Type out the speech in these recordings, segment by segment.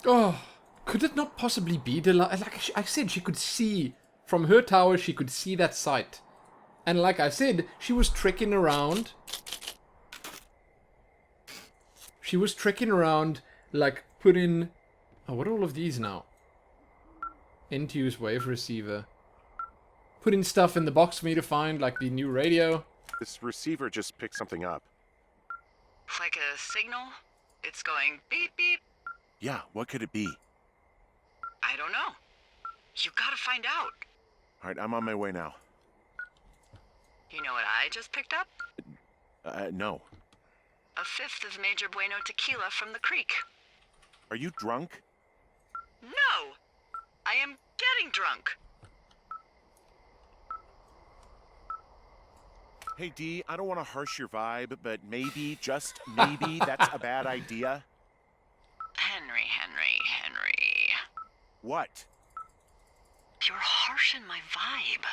Oh, could it not possibly be Delilah? Like I said, she could see from her tower. She could see that site, and like I said, she was trekking around. She was trekking around, like putting. Oh, what are all of these now? End-use wave receiver. Putting stuff in the box for me to find, like the new radio. This receiver just picked something up. Like a signal? It's going beep beep. Yeah, what could it be? I don't know. You gotta find out. Alright, I'm on my way now. You know what I just picked up? No. A fifth of Major Bueno tequila from the creek. Are you drunk? No! I am getting drunk. Hey, D, I don't want to harsh your vibe, but maybe, just maybe, that's a bad idea. Henry. What? You're harshing my vibe.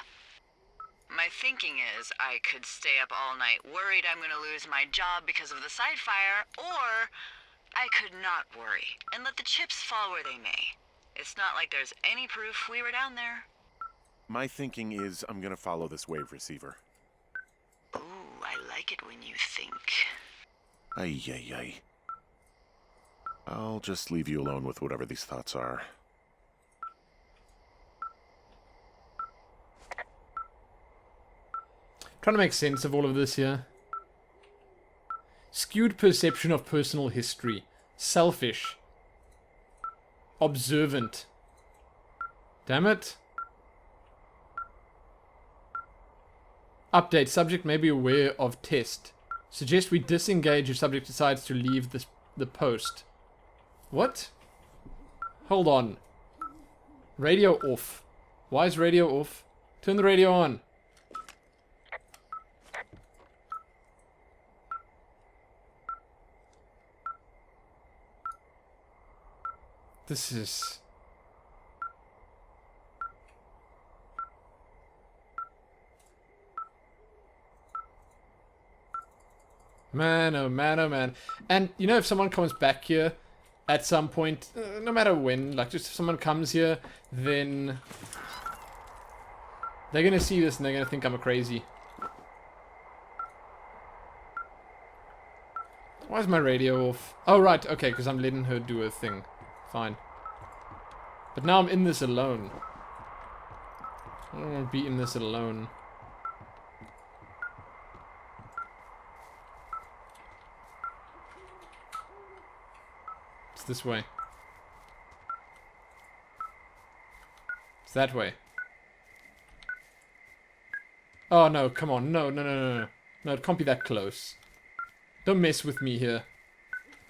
My thinking is I could stay up all night worried I'm gonna lose my job because of the side fire, or I could not worry and let the chips fall where they may. It's not like there's any proof we were down there. My thinking is I'm gonna follow this wave receiver. Ooh, I like it when you think. Ay. I'll just leave you alone with whatever these thoughts are. Trying to make sense of all of this here. Skewed perception of personal history. Selfish. Observant. Damn it. Update. Subject may be aware of test. Suggest we disengage if subject decides to leave the post. What? Hold on. Radio off. Why is radio off? Turn the radio on. This is... Man, oh man, oh man. And, you know, if someone comes back here at some point, no matter when, like, just if someone comes here, then... they're gonna see this and they're gonna think I'm a crazy. Why is my radio off? Oh, right, okay, because I'm letting her do her thing. Fine. But now I'm in this alone. I don't want to be in this alone. It's this way. It's that way. Oh no, come on. No. No, it can't be that close. Don't mess with me here.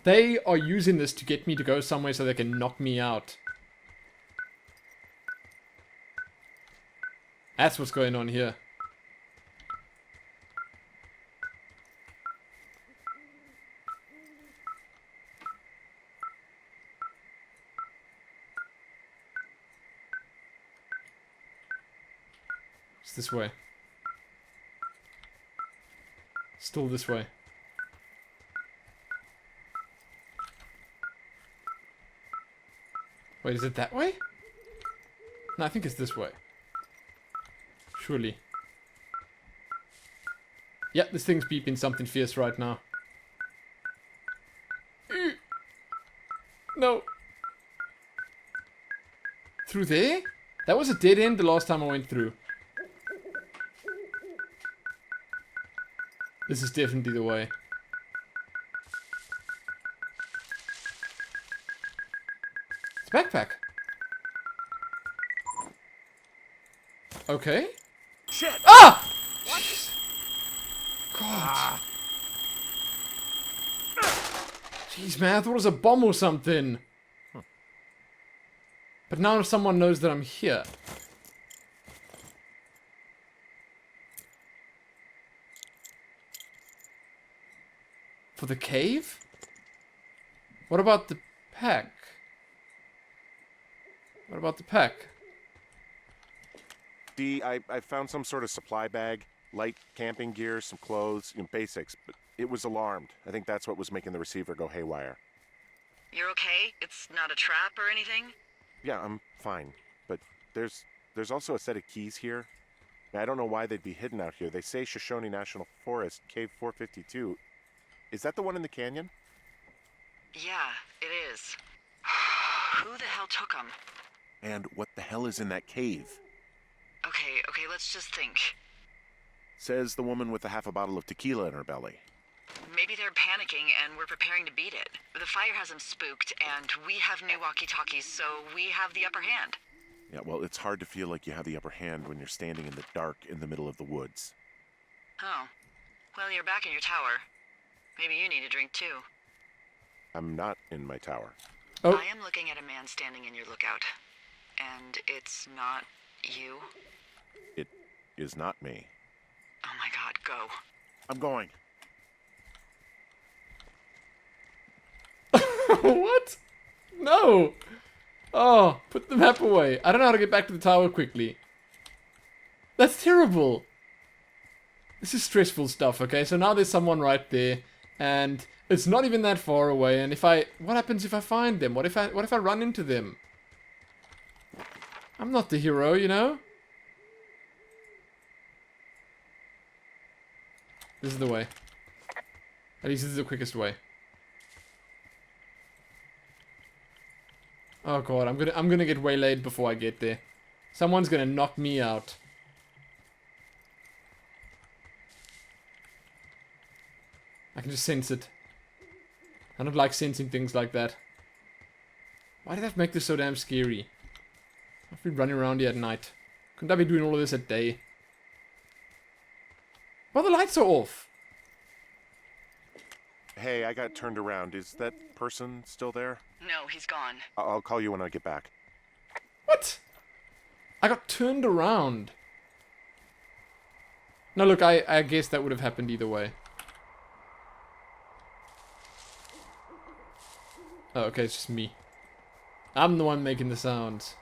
They are using this to get me to go somewhere so they can knock me out. That's what's going on here. It's this way. Still this way. Wait, is it that way? No, I think it's this way. Surely. Yeah, this thing's beeping something fierce right now. No. Through there? That was a dead end the last time I went through. This is definitely the way. It's a backpack. Okay. Shit! Ah! What? God. Jeez, man, I thought it was a bomb or something. But now someone knows that I'm here. For the cave? What about the pack? What about the pack? D, I found some sort of supply bag, light camping gear, some clothes, basics, but it was alarmed. I think that's what was making the receiver go haywire. You're okay? It's not a trap or anything? Yeah, I'm fine. But there's also a set of keys here. I don't know why they'd be hidden out here. They say Shoshone National Forest, Cave 452. Is that the one in the canyon? Yeah, it is. Who the hell took them? And what the hell is in that cave? Okay, let's just think. Says the woman with a half a bottle of tequila in her belly. Maybe they're panicking and we're preparing to beat it. The fire has them spooked, and we have new walkie-talkies, so we have the upper hand. Yeah, well, it's hard to feel like you have the upper hand when you're standing in the dark in the middle of the woods. Oh. Well, you're back in your tower. Maybe you need a drink, too. I'm not in my tower. Oh. I am looking at a man standing in your lookout. And it's not you? It is not me. Oh my god, go. I'm going. What? No! Oh, put the map away. I don't know how to get back to the tower quickly. That's terrible. This is stressful stuff, okay? So now there's someone right there, and it's not even that far away, and what happens if I find them? What if I run into them? I'm not the hero, you know? This is the way. At least this is the quickest way. Oh god, I'm gonna get waylaid before I get there. Someone's gonna knock me out. I can just sense it. I don't like sensing things like that. Why did that make this so damn scary? I've been running around here at night. Couldn't I be doing all of this at day? Well, the lights are off. Hey, I got turned around. Is that person still there? No, he's gone. I'll call you when I get back. What? I got turned around. No, look, I guess that would have happened either way. Oh, okay, it's just me. I'm the one making the sounds.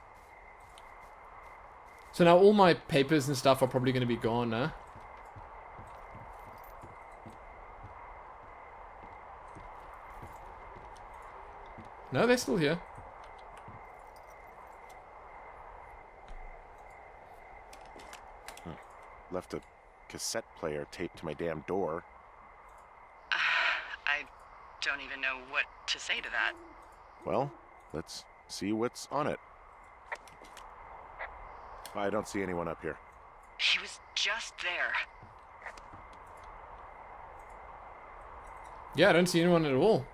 So now all my papers and stuff are probably going to be gone, huh? No, they're still here. Left a cassette player taped to my damn door. I don't even know what to say to that. Well, let's see what's on it. I don't see anyone up here. He was just there. Yeah, I don't see anyone at all.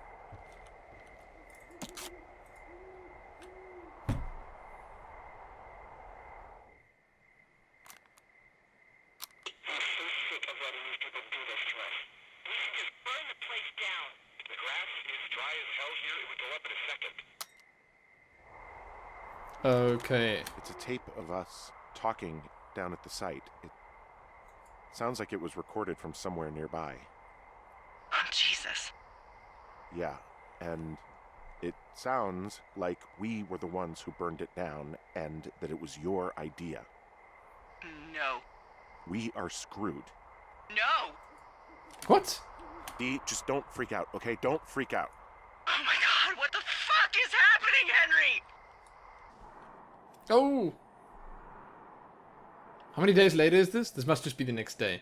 Okay. It's a tape of us talking down at the site. It sounds like it was recorded from somewhere nearby. Oh, Jesus. Yeah, and it sounds like we were the ones who burned it down and that it was your idea. No. We are screwed. No! What? Dee, just don't freak out, okay? Don't freak out. Oh my god, what the fuck is happening, Henry? Oh! How many days later is this? This must just be the next day.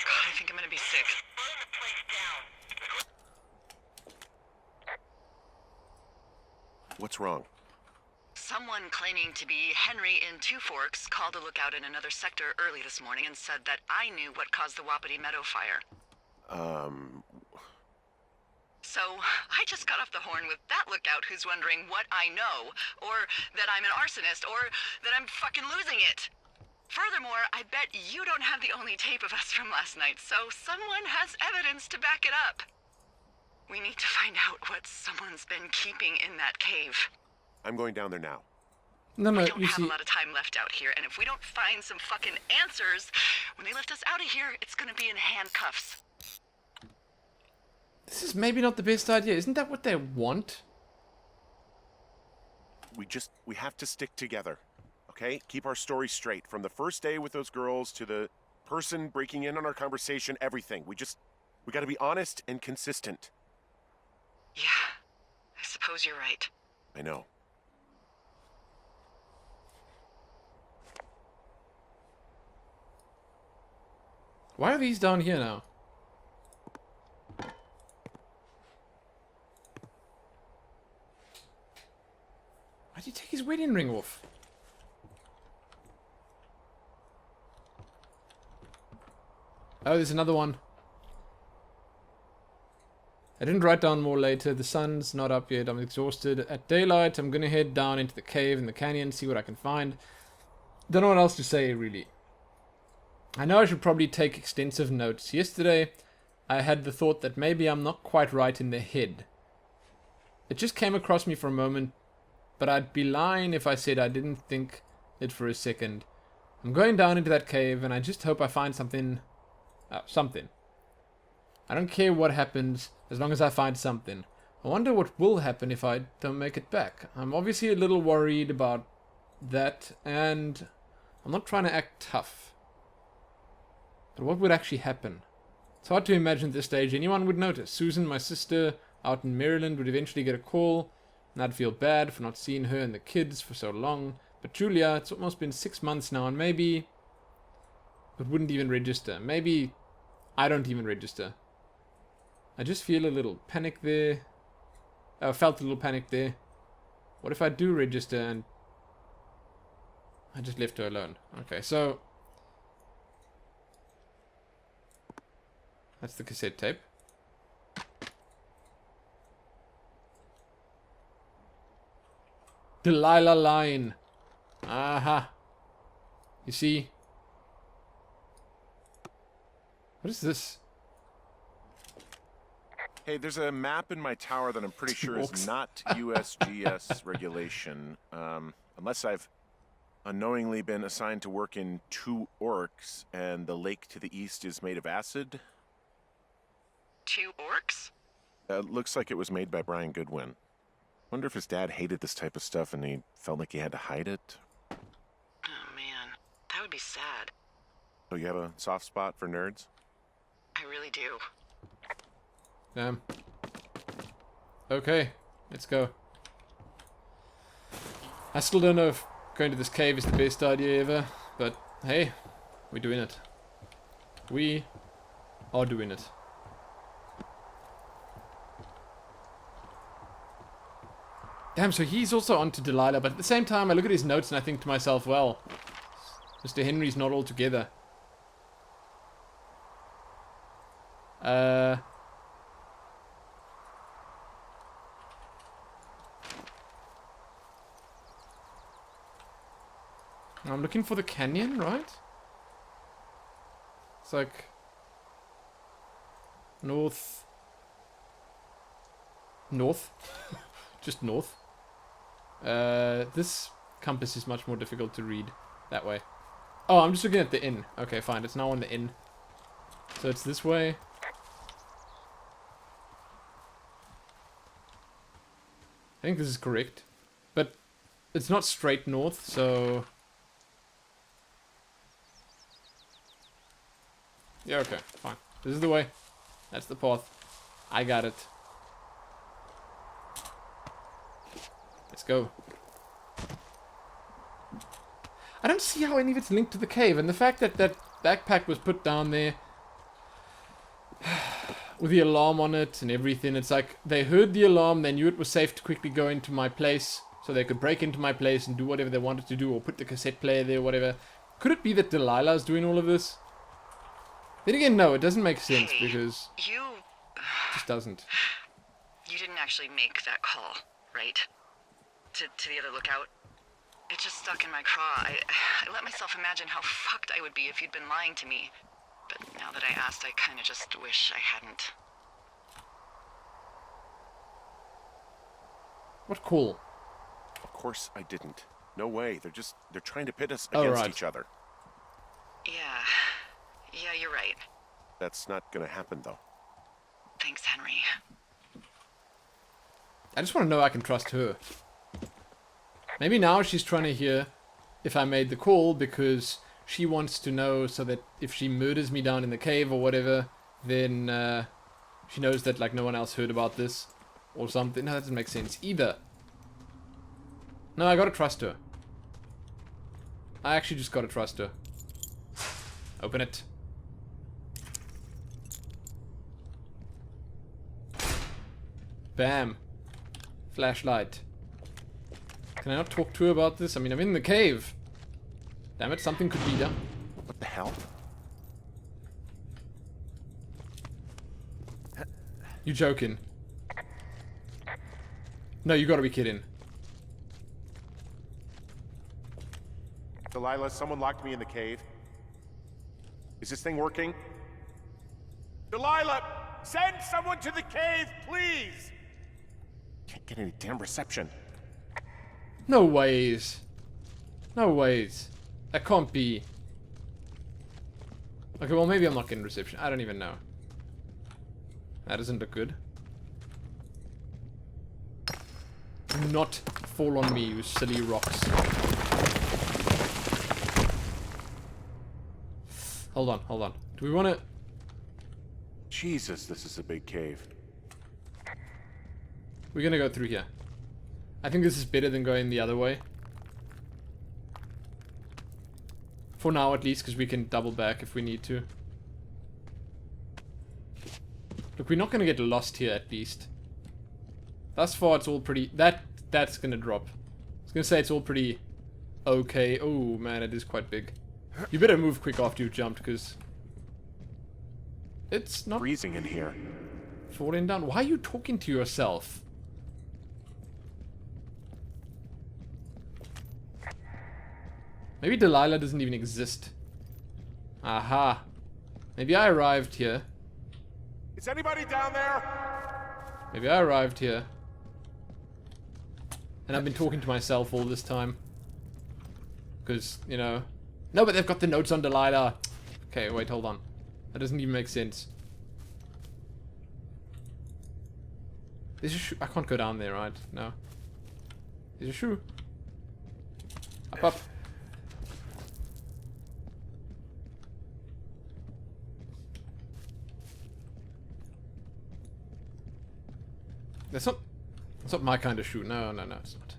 God, I think I'm gonna be sick. What's wrong? Someone claiming to be Henry in Two Forks called a lookout in another sector early this morning and said that I knew what caused the Wapiti Meadow fire. So, I just got off the horn with that lookout who's wondering what I know, or that I'm an arsonist, or that I'm fucking losing it. Furthermore, I bet you don't have the only tape of us from last night, so someone has evidence to back it up. We need to find out what someone's been keeping in that cave. I'm going down there now. No, We no, don't you have see... a lot of time left out here, and if we don't find some fucking answers, when they lift us out of here, it's gonna be in handcuffs. This is maybe not the best idea. Isn't that what they want? we have to stick together. Okay? Keep our story straight. From the first day with those girls to the person breaking in on our conversation, everything. We gotta be honest and consistent. Yeah, I suppose you're right. I know. Why are these down here now? Why'd he take his wedding ring off? Oh, there's another one. I didn't write down more later. The sun's not up yet. I'm exhausted. At daylight, I'm gonna head down into the cave in the canyon, see what I can find. Don't know what else to say, really. I know I should probably take extensive notes. Yesterday, I had the thought that maybe I'm not quite right in the head. It just came across me for a moment, but I'd be lying if I said I didn't think it for a second. I'm going down into that cave, and I just hope I find something. Something. I don't care what happens, as long as I find something. I wonder what will happen if I don't make it back. I'm obviously a little worried about that, and I'm not trying to act tough. But what would actually happen? It's hard to imagine at this stage anyone would notice. Susan, my sister, out in Maryland, would eventually get a call, and I'd feel bad for not seeing her and the kids for so long. But Julia, it's almost been 6 months now, and maybe it wouldn't even register. Maybe I don't even register. I just feel a little panic there. I felt a little panic there. What if I do register and I just left her alone? Okay, so that's the cassette tape. Delilah line. Aha. You see? What is this? Hey, there's a map in my tower that I'm pretty sure is not USGS regulation. Unless I've unknowingly been assigned to work in 2 orcs, and the lake to the east is made of acid. 2 orcs? Looks like it was made by Brian Goodwin. Wonder if his dad hated this type of stuff and he felt like he had to hide it. Oh man, that would be sad. So you have a soft spot for nerds? I really do. Damn. Okay, let's go. I still don't know if going to this cave is the best idea ever, but hey, we're doing it. We are doing it. Damn, so he's also on to Delilah, but at the same time I look at his notes and I think to myself, well, Mr. Henry's not all together. I'm looking for the canyon, right? It's like north. Just north. This compass is much more difficult to read that way. Oh, I'm just looking at the inn. Okay, fine. It's now on the inn. So it's this way. I think this is correct. But it's not straight north, so... Yeah, okay, fine. This is the way. That's the path. I got it. Let's go. I don't see how any of it's linked to the cave, and the fact that that backpack was put down there with the alarm on it and everything, it's like they heard the alarm, they knew it was safe to quickly go into my place, so they could break into my place and do whatever they wanted to do, or put the cassette player there, or whatever. Could it be that Delilah's doing all of this? Then again, no, it doesn't make sense, Hey, because you... it just doesn't. You didn't actually make that call, right? To the other lookout? It just stuck in my craw. I let myself imagine how fucked I would be if you'd been lying to me. But now that I asked, I kind of just wish I hadn't. What cool. Of course I didn't. No way. They're trying to pit us Oh, against right. each other. Yeah, you're right. That's not gonna happen, though. Thanks, Henry. I just want to know I can trust her. Maybe now she's trying to hear if I made the call because she wants to know so that if she murders me down in the cave or whatever, then she knows that like no one else heard about this or something. No, that doesn't make sense either. No, I gotta trust her. I actually just gotta trust her. Open it. Bam. Flashlight. Can I not talk to her about this? I mean, I'm in the cave. Damn it, something could be done. What the hell? You joking? No, you gotta be kidding. Delilah, someone locked me in the cave. Is this thing working? Delilah, send someone to the cave, please! Can't get any damn reception. No ways. No ways. That can't be. Okay, well maybe I'm not getting reception. I don't even know. That doesn't look good. Do not fall on me, you silly rocks. Hold on, hold on. Do we want to... Jesus, this is a big cave. We're gonna go through here. I think this is better than going the other way. For now at least, because we can double back if we need to. Look, we're not gonna get lost here at least. Thus far it's all pretty... That's gonna drop. I was gonna say it's all pretty okay. Oh man, it is quite big. You better move quick after you jumped, because... It's not Freezing in here. falling down. Why are you talking to yourself? Maybe Delilah doesn't even exist. Aha. Maybe I arrived here. Is anybody down there? Maybe I arrived here. And I've been talking to myself all this time. Because, you know... No, but they've got the notes on Delilah. Okay, wait, hold on. That doesn't even make sense. There's a shoe. I can't go down there, right? No. There's a shoe. Up, up. That's not my kind of shoe. No, no, no, it's not.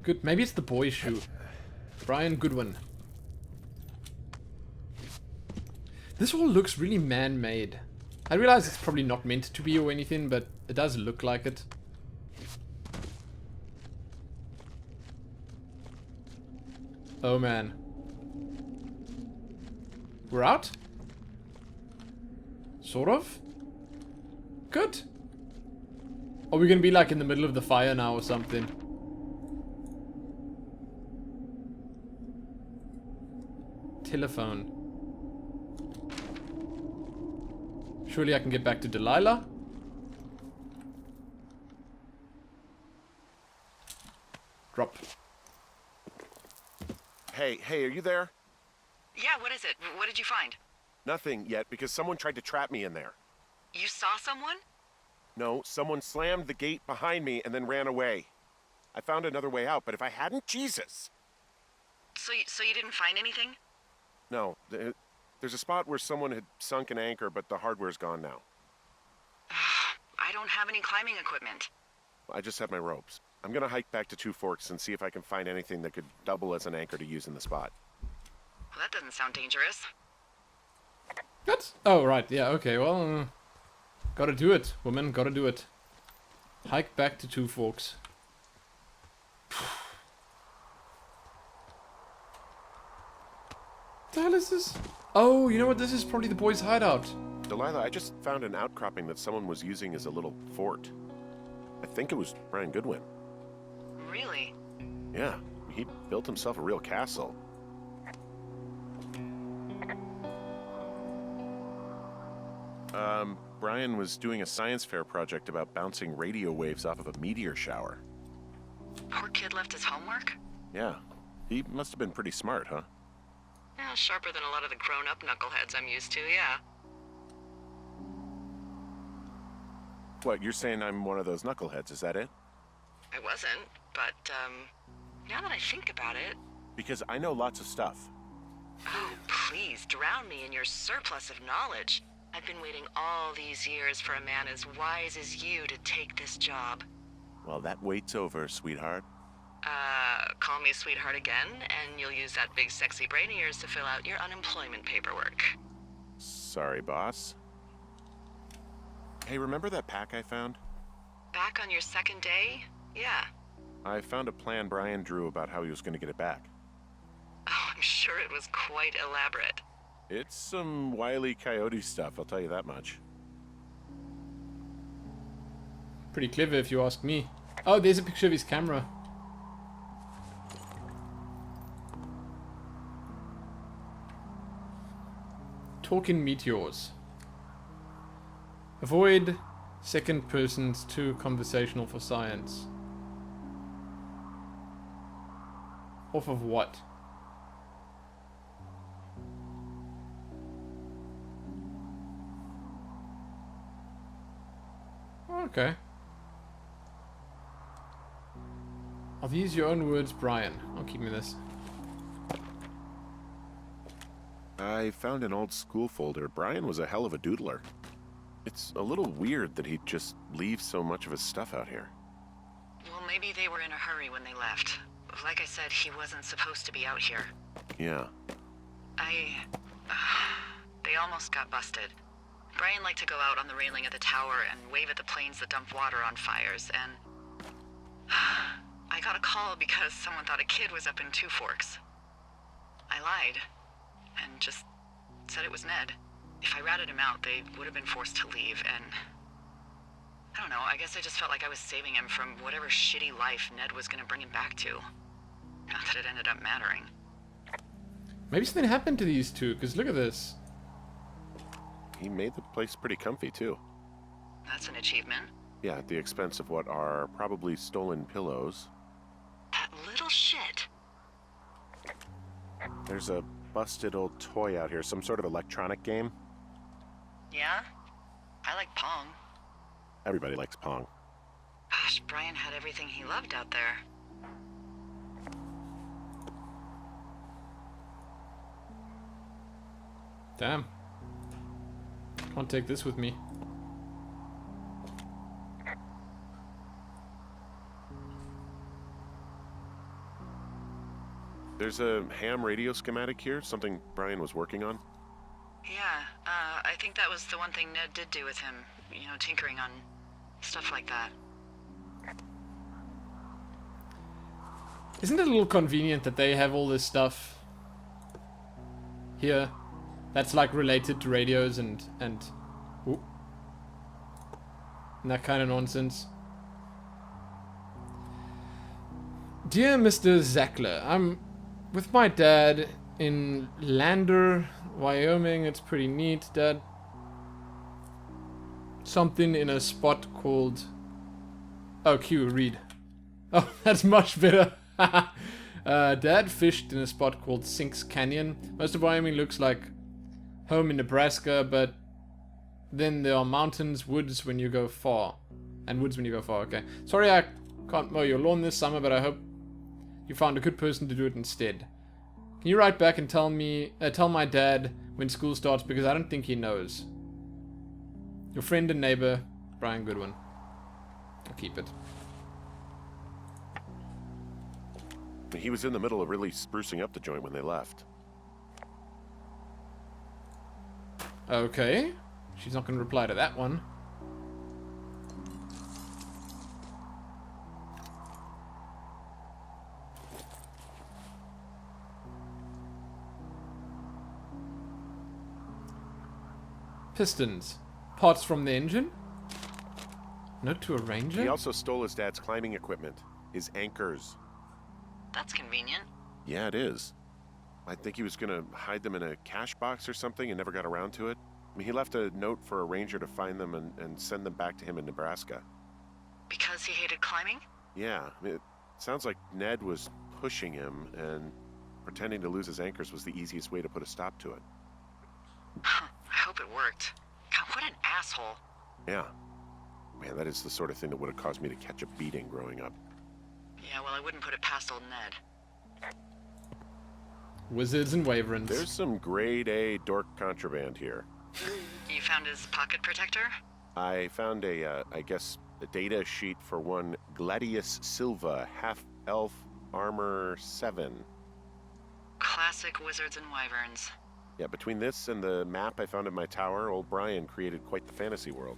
Good. Maybe it's the boy's shoe. Brian Goodwin. This all looks really man-made. I realize it's probably not meant to be or anything, but it does look like it. Oh man. We're out? Sort of? Good. Are we gonna be like in the middle of the fire now or something? Telephone. Surely I can get back to Delilah? Drop. Hey, are you there? Yeah, what is it? What did you find? Nothing yet, because someone tried to trap me in there. You saw someone? No, someone slammed the gate behind me and then ran away. I found another way out, but if I hadn't, Jesus! So you didn't find anything? No, there's a spot where someone had sunk an anchor, but the hardware's gone now. I don't have any climbing equipment. I just have my ropes. I'm gonna hike back to Two Forks and see if I can find anything that could double as an anchor to use in the spot. Well, that doesn't sound dangerous. What? Oh, right. Yeah, okay. Well, gotta do it, woman. Gotta do it. Hike back to Two Forks. What the hell is this? Oh, you know what? This is probably the boys' hideout. Delilah, I just found an outcropping that someone was using as a little fort. I think it was Brian Goodwin. Really? Yeah, he built himself a real castle. Brian was doing a science fair project about bouncing radio waves off of a meteor shower. Poor kid left his homework? Yeah, he must have been pretty smart, huh? Yeah, sharper than a lot of the grown-up knuckleheads I'm used to, yeah. What, you're saying I'm one of those knuckleheads, is that it? I wasn't, but, Now that I think about it... Because I know lots of stuff. Oh, please, drown me in your surplus of knowledge. I've been waiting all these years for a man as wise as you to take this job. Well, that wait's over, sweetheart. Call me sweetheart again, and you'll use that big sexy brain of yours to fill out your unemployment paperwork. Sorry, boss. Hey, remember that pack I found? Back on your second day? Yeah. I found a plan Brian drew about how he was going to get it back. Oh, I'm sure it was quite elaborate. It's some Wile E. Coyote stuff, I'll tell you that much. Pretty clever if you ask me. Oh, there's a picture of his camera. Talking meteors. Avoid second persons too conversational for science. Off of what? Okay. Are these your own words, Brian? I'll keep me this. I found an old school folder. Brian was a hell of a doodler. It's a little weird that he'd just leave so much of his stuff out here. Well, maybe they were in a hurry when they left. Like I said, he wasn't supposed to be out here. Yeah. They almost got busted. Brian liked to go out on the railing of the tower and wave at the planes that dumped water on fires, and... I got a call because someone thought a kid was up in Two Forks. I lied, and just said it was Ned. If I ratted him out, they would have been forced to leave, and... I don't know, I guess I just felt like I was saving him from whatever shitty life Ned was gonna bring him back to. Not that it ended up mattering. Maybe something happened to these two, because look at this. He made the place pretty comfy, too. That's an achievement. Yeah, at the expense of what are probably stolen pillows. That little shit. There's a busted old toy out here, some sort of electronic game. Yeah? I like Pong. Everybody likes Pong. Gosh, Brian had everything he loved out there. Damn. Can't take this with me. There's a ham radio schematic here, something Brian was working on. Yeah, I think that was the one thing Ned did do with him. You know, tinkering on stuff like that. Isn't it a little convenient that they have all this stuff here that's like related to radios and that kind of nonsense? Dear Mr. Zackler, I'm with my dad in Lander, Wyoming. It's pretty neat, Dad. Something in a spot called... Oh, Q, read. Oh, that's much better. Dad fished in a spot called Sinks Canyon. Most of Wyoming looks like home in Nebraska, but then there are mountains, woods when you go far. And woods when you go far, okay. Sorry I can't mow your lawn this summer, but I hope you found a good person to do it instead. Can you write back and tell my dad when school starts, because I don't think he knows. Your friend and neighbor, Brian Goodwin. I'll keep it. He was in the middle of really sprucing up the joint when they left. Okay. She's not going to reply to that one. Pistons. Parts from the engine? Note to a ranger? He also stole his dad's climbing equipment. His anchors. That's convenient. Yeah, it is. I think he was gonna hide them in a cash box or something and never got around to it. I mean, he left a note for a ranger to find them and send them back to him in Nebraska. Because he hated climbing? Yeah, I mean, it sounds like Ned was pushing him, and pretending to lose his anchors was the easiest way to put a stop to it. Huh, I hope it worked. God, what an asshole. Yeah. Man, that is the sort of thing that would have caused me to catch a beating growing up. Yeah, well, I wouldn't put it past old Ned. Wizards and wyverns. There's some grade A dork contraband here. You found his pocket protector? I found I guess, a data sheet for one Gladius Silva, half-elf armor 7. Classic wizards and wyverns. Yeah, between this and the map I found in my tower, old Brian created quite the fantasy world.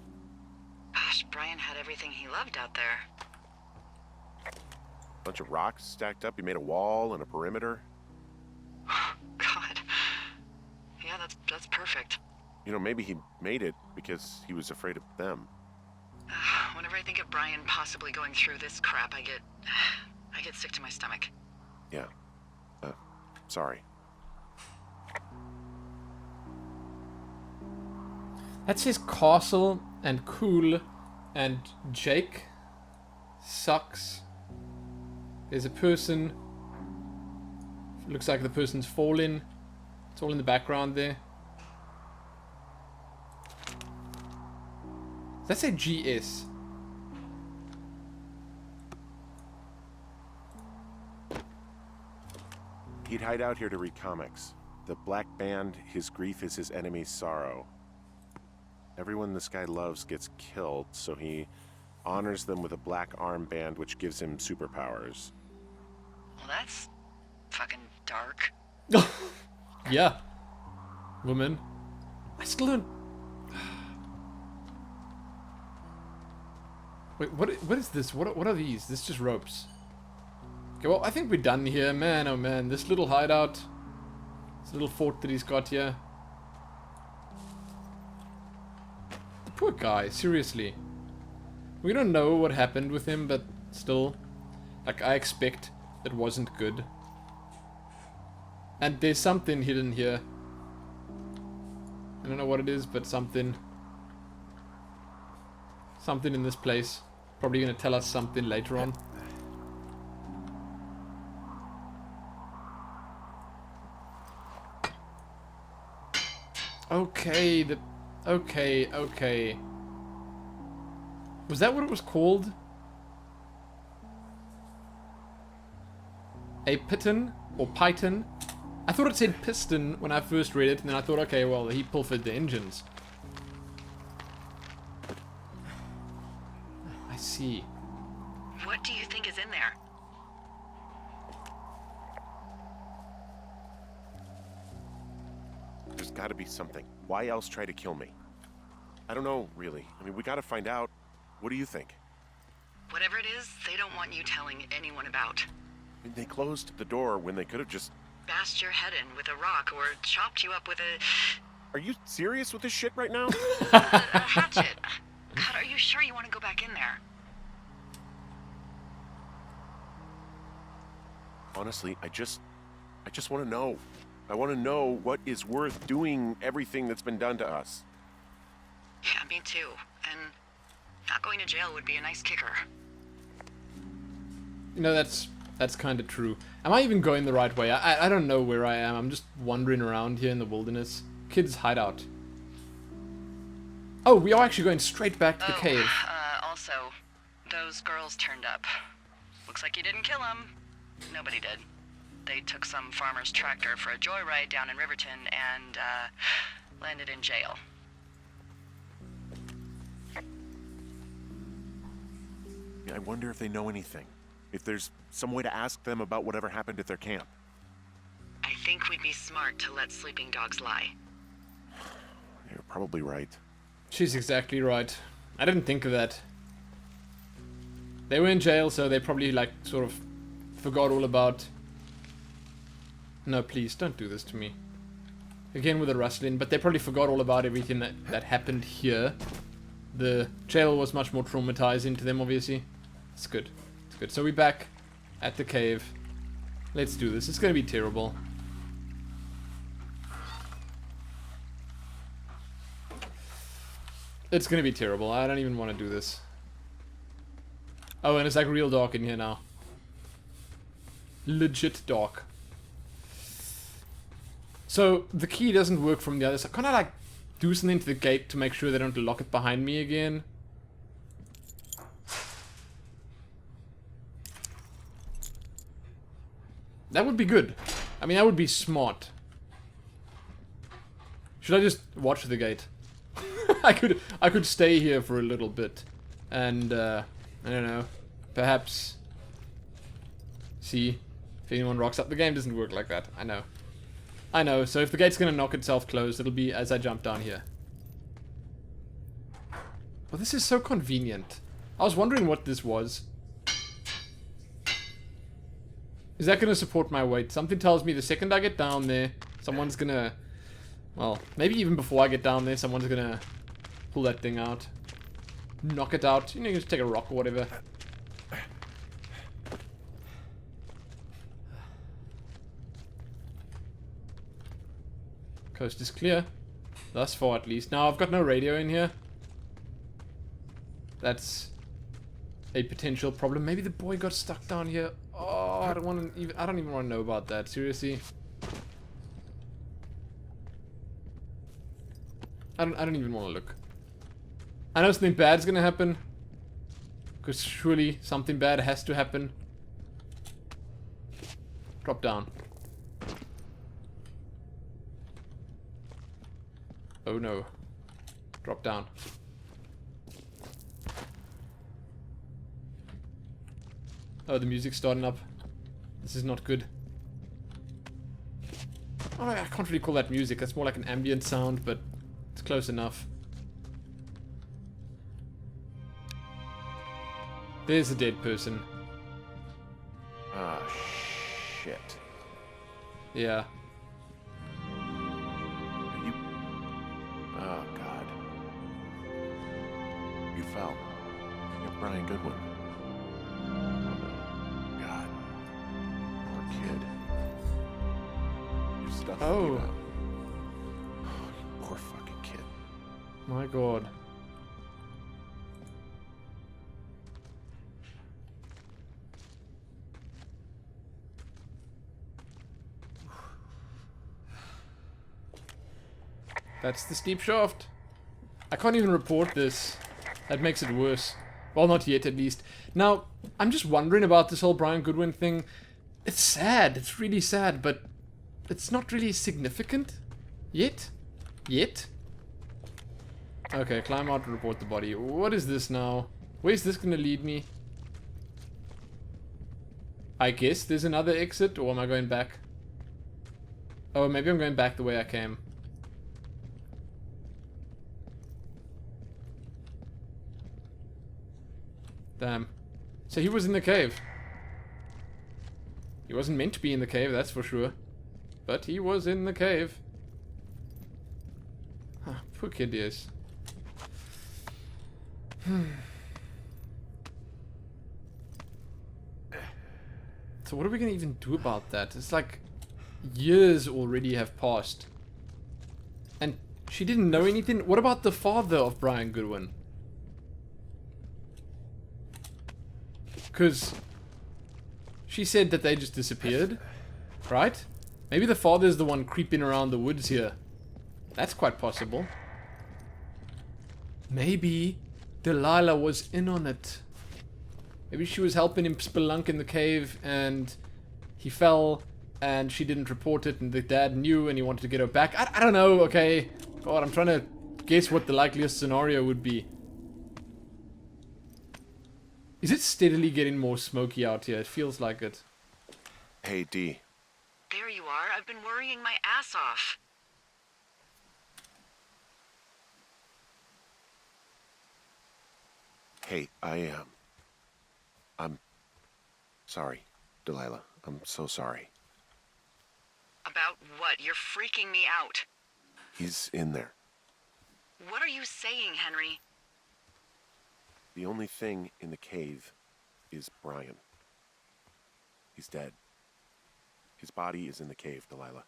Gosh, Brian had everything he loved out there. Bunch of rocks stacked up. He made a wall and a perimeter. God. Yeah, that's perfect. You know, maybe he made it because he was afraid of them. Whenever I think of Brian possibly going through this crap, I get sick to my stomach. Yeah. Sorry. That says castle and cool and Jake sucks. There's a person. Looks like the person's fallen. It's all in the background there. Does that say GS? He'd hide out here to read comics. The Black Band, his grief is his enemy's sorrow. Everyone this guy loves gets killed, so he honors them with a black armband which gives him superpowers. Well, that's fucking dark. Yeah. Woman. I still don't... Wait, what is this? What are these? This is just ropes. Okay, well, I think we're done here. Man, oh man. This little hideout. This little fort that he's got here. The poor guy, seriously. We don't know what happened with him, but still. Like, I expect it wasn't good. And there's something hidden here. I don't know what it is, but something. Something in this place. Probably gonna tell us something later on. Okay, okay. Was that what it was called? A piton? Or python? I thought it said piston when I first read it, and then I thought, okay, well, he pilfered the engines. I see. What do you think is in there? There's gotta be something. Why else try to kill me? I don't know, really. I mean, we gotta find out. What do you think? Whatever it is, they don't want you telling anyone about. I mean, they closed the door when they could have just... Bashed your head in with a rock or chopped you up with a... Are you serious with this shit right now? a hatchet. God, are you sure you want to go back in there? Honestly, I just want to know. I want to know what is worth doing everything that's been done to us. Yeah, me too. And not going to jail would be a nice kicker. You know, that's kind of true. Am I even going the right way? I don't know where I am. I'm just wandering around here in the wilderness. Kids' hideout. Oh, we are actually going straight back to the cave. Also, those girls turned up. Looks like you didn't kill them. Nobody did. They took some farmer's tractor for a joyride down in Riverton and, landed in jail. I wonder if they know anything. If there's some way to ask them about whatever happened at their camp. I think we'd be smart to let sleeping dogs lie. You're probably right. She's exactly right. I didn't think of that. They were in jail, so they probably, like, sort of forgot all about... No, please, don't do this to me. Again with the rustling, but they probably forgot all about everything that happened here. The jail was much more traumatizing to them, obviously. It's good. It's good. So we're back at the cave. Let's do this. It's gonna be terrible. It's gonna be terrible. I don't even want to do this. Oh, and it's like real dark in here now. Legit dark. So, the key doesn't work from the other side. Can I, like, do something to the gate to make sure they don't lock it behind me again? That would be good. I mean, that would be smart. Should I just watch the gate? I could stay here for a little bit. And, I don't know. Perhaps... see if anyone rocks up. The game doesn't work like that. I know. I know. So if the gate's gonna knock itself closed, it'll be as I jump down here. Well, this is so convenient. I was wondering what this was. Is that gonna support my weight? Something tells me the second I get down there, someone's gonna... well, maybe even before I get down there, someone's gonna pull that thing out. Knock it out. You know, you just take a rock or whatever. Coast is clear. Thus far, at least. Now, I've got no radio in here. That's a potential problem. Maybe the boy got stuck down here. Oh, I don't even want to know about that. Seriously. I don't even want to look. I know something bad's gonna happen. Because surely something bad has to happen. Drop down. Oh no. Drop down. Oh, the music's starting up. This is not good. Oh, I can't really call that music. That's more like an ambient sound, but it's close enough. There's a dead person. Ah, shit. Yeah. Are you... oh, God. You fell. You're Brian Goodwin. God. Poor kid. Your stuff. Oh. Oh, you poor fucking kid. My God. That's the steep shaft. I can't even report this. That makes it worse. Well, not yet, at least. Now, I'm just wondering about this whole Brian Goodwin thing. It's sad. It's really sad, but it's not really significant. Yet? Yet? Okay, climb out and report the body. What is this now? Where's this gonna lead me? I guess there's another exit, or am I going back? Oh, maybe I'm going back the way I came. Damn. So he was in the cave. He wasn't meant to be in the cave, that's for sure. But he was in the cave. Huh, poor kid is. So what are we gonna even do about that? It's like years already have passed. And she didn't know anything? What about the father of Brian Goodwin? Because she said that they just disappeared, right? Maybe the father's the one creeping around the woods here. That's quite possible. Maybe Delilah was in on it. Maybe she was helping him spelunk in the cave and he fell and she didn't report it and the dad knew and he wanted to get her back. I don't know, okay. God, I'm trying to guess what the likeliest scenario would be. Is it steadily getting more smoky out here? It feels like it. Hey, D. There you are. I've been worrying my ass off. Hey, I'm sorry, Delilah. I'm so sorry. About what? You're freaking me out. He's in there. What are you saying, Henry? The only thing in the cave is Brian. He's dead. His body is in the cave, Delilah.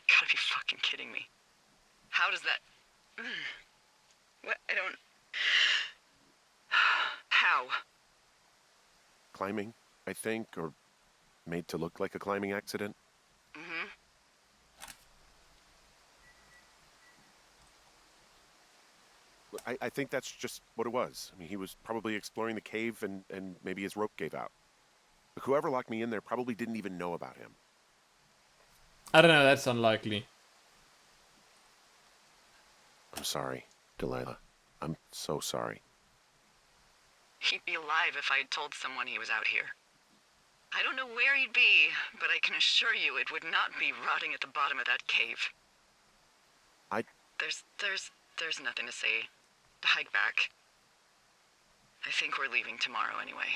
Gotta be fucking kidding me. How does that... What? I don't... How? Climbing, I think, or made to look like a climbing accident. Mm-hmm. I think that's just what it was. I mean, he was probably exploring the cave and maybe his rope gave out. Whoever locked me in there probably didn't even know about him. I don't know, that's unlikely. I'm sorry, Delilah. I'm so sorry. He'd be alive if I had told someone he was out here. I don't know where he'd be, but I can assure you it would not be rotting at the bottom of that cave. There's nothing to say. Hike back. I think we're leaving tomorrow anyway.